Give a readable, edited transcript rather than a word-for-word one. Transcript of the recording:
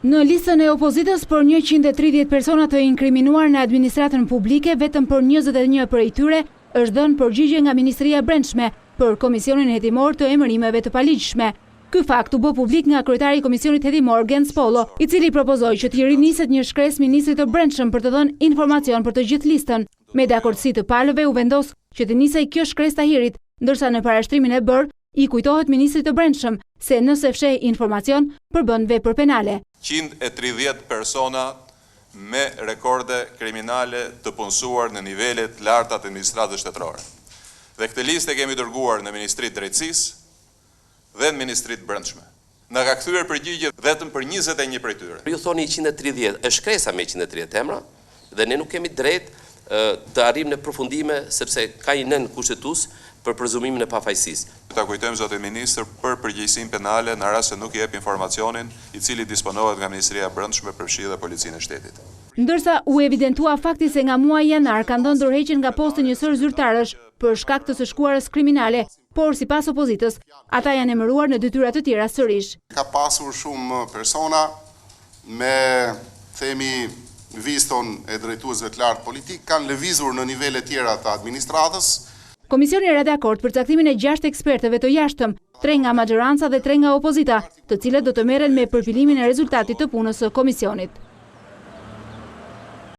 Në listën e opozitës për 130 persona të inkriminuar në administratën publike, vetëm për 21 prej tyre është dhënë përgjigje nga Ministria e Brendshme për Komisionin Hetimor të Emërimeve të Paligjshme. Ky fakt u bë publik nga kryetari i Komisionit Hetimor Gens Polo, i cili propozoi që të riniset një shkresë Ministrit të Brendshëm për të dhënë informacion për të gjithë listën. Me dakordsi të palëve u vendos që të nisej kjo shkresë tahirit, ndërsa në parashtrimin e bërë i kujtohet Ministrit të Brendshëm se nëse fsheh informacion përbën vepër penale. 130 persona me rekorde kriminale të punësuar në nivelet larta të administratës shtetërore. Dhe këtë listë e kemi dërguar në Ministritë të Drejtësisë dhe në Ministritë të Brendshme. Na ka kthyer përgjigje vetëm për 21 prej tyre. Ju thoni 130, është shkresa me 130 emra dhe ne nuk kemi drejt të arrijmë në përfundime sepse ka një nën kushtetues për prezumimin e pafajësisë. Ta kujtojmë zotin ministër për përgjegjësinë penale në rast se nuk i jep informacionin i cili disponohet nga Ministria e Brendshme përfshi dhe Policinë e Shtetit. Ndërsa u evidentua fakti se nga muaji janar ka ndodhur ndërheqjen nga posti njësor zyrtarësh për shkak të së shkuarës kriminale, por sipas opozitës, ata janë emëruar në detyra të tjera sërish. Ka pasur shumë persona me themi vizton e drejtuesve të lartë politik, kanë lëvizur në nivele tjera të administratës. Komisioni era dakord për caktimin e 6 ekspertëve të jashtëm, 3 nga maxhoranca dhe 3 nga opozita, të cilët do të merren me përfilimin e rezultatit të punës së komisionit.